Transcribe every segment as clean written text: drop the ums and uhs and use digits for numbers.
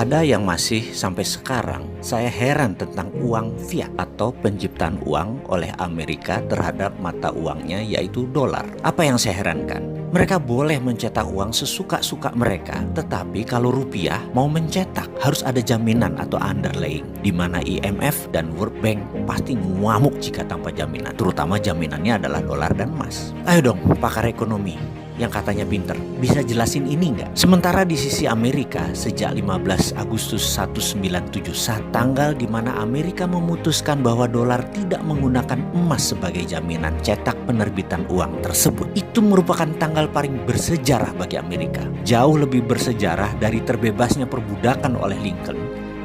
Ada yang masih sampai sekarang saya heran tentang uang fiat atau penciptaan uang oleh Amerika terhadap mata uangnya yaitu dolar. Apa yang saya herankan? Mereka boleh mencetak uang sesuka-suka mereka, tetapi kalau rupiah mau mencetak harus ada jaminan atau underlying, di mana IMF dan World Bank pasti ngamuk jika tanpa jaminan, terutama jaminannya adalah dolar dan emas. Ayo dong pakar ekonomi yang katanya pinter, bisa jelasin ini nggak? Sementara di sisi Amerika, sejak 15 Agustus 1971, tanggal di mana Amerika memutuskan bahwa dolar tidak menggunakan emas sebagai jaminan cetak penerbitan uang tersebut, itu merupakan tanggal paling bersejarah bagi Amerika. Jauh lebih bersejarah dari terbebasnya perbudakan oleh Lincoln,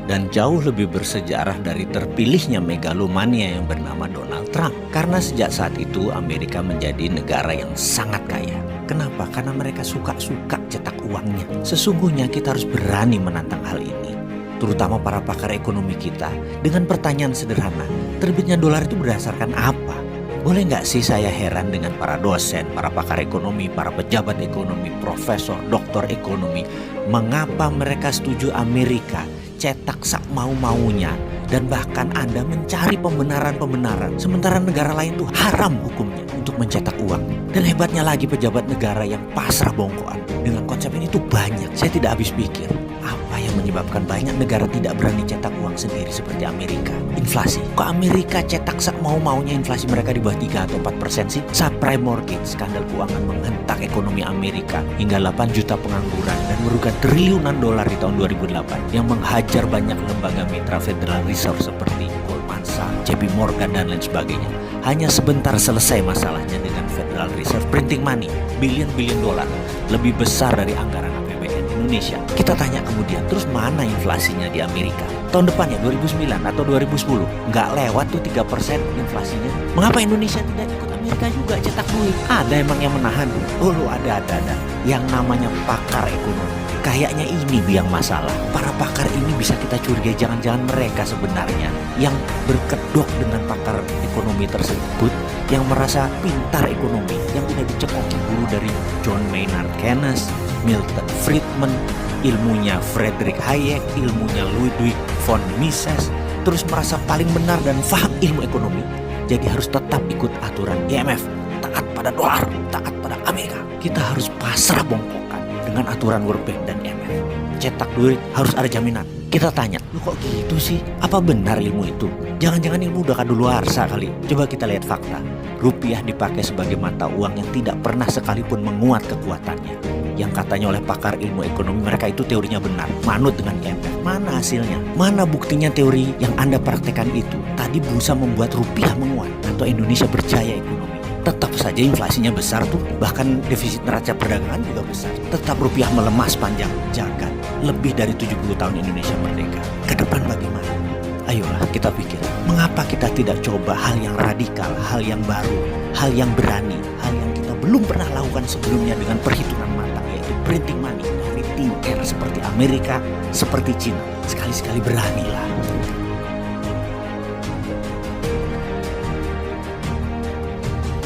dan jauh lebih bersejarah dari terpilihnya megalomania yang bernama Donald Trump. Karena sejak saat itu Amerika menjadi negara yang sangat kaya. Kenapa? Karena mereka suka-suka cetak uangnya. Sesungguhnya kita harus berani menantang hal ini, terutama para pakar ekonomi kita, dengan pertanyaan sederhana, terbitnya dolar itu berdasarkan apa? Boleh nggak sih saya heran dengan para dosen, para pakar ekonomi, para pejabat ekonomi, profesor, doktor ekonomi, mengapa mereka setuju Amerika cetak sak mau-maunya, dan bahkan Anda mencari pembenaran-pembenaran, sementara negara lain tuh haram hukumnya untuk mencetak uang. Dan hebatnya lagi pejabat negara yang pasrah bongkoan dengan konsep ini tuh banyak. Saya tidak habis pikir, apa yang menyebabkan banyak negara tidak berani cetak uang sendiri seperti Amerika? Inflasi. Kok Amerika cetak sak mau-maunya, inflasi mereka di bawah 3 atau 4% sih? Subprime mortgage, skandal keuangan menghentak ekonomi Amerika hingga 8 juta pengangguran dan merugikan triliunan dolar di tahun 2008 yang menghajar banyak lembaga mitra Federal Reserve seperti Goldman Sachs, JP Morgan dan lain sebagainya. Hanya sebentar selesai masalahnya dengan Federal Reserve printing money billion dolar, lebih besar dari anggaran APBN Indonesia. Kita tanya kemudian, terus mana inflasinya di Amerika? Tahun depannya 2009 atau 2010 nggak lewat tuh 3% inflasinya. Mengapa Indonesia tidak ikut Amerika juga cetak duit? Ada emang yang menahan? Oh ada. Yang namanya pakar ekonomi. Kayaknya ini biang masalah. Para pakar ini bisa kita curigai jangan-jangan mereka sebenarnya yang berkedok dengan pakar ekonomi tersebut, yang merasa pintar ekonomi, yang udah dicekoki guru dari John Maynard Keynes, Milton Friedman, ilmunya Friedrich Hayek, ilmunya Ludwig von Mises, terus merasa paling benar dan paham ilmu ekonomi, jadi harus tetap ikut aturan IMF, taat pada dolar, taat pada Amerika. Kita harus pasrah bongkokan dengan aturan World Bank dan IMF. Cetak duit harus ada jaminan. Kita tanya, lu kok gitu sih? Apa benar ilmu itu? Jangan-jangan ilmu udah kadaluarsa kali. Coba kita lihat fakta. Rupiah dipakai sebagai mata uang yang tidak pernah sekalipun menguat kekuatannya. Yang katanya oleh pakar ilmu ekonomi mereka itu teorinya benar, manut dengan IMF. Mana hasilnya? Mana buktinya teori yang Anda praktekkan itu tadi berusaha membuat rupiah menguat atau Indonesia berjaya ekonomi? Tetap saja inflasinya besar tuh, bahkan defisit neraca perdagangan juga besar. Tetap rupiah melemah sepanjang jagat. Lebih dari 70 tahun Indonesia merdeka. Ke depan bagaimana? Ayolah kita pikir, mengapa kita tidak coba hal yang radikal, hal yang baru, hal yang berani, hal yang kita belum pernah lakukan sebelumnya dengan perhitungan matang, yaitu printing money dari thin air seperti Amerika, seperti Cina. Sekali-sekali beranilah.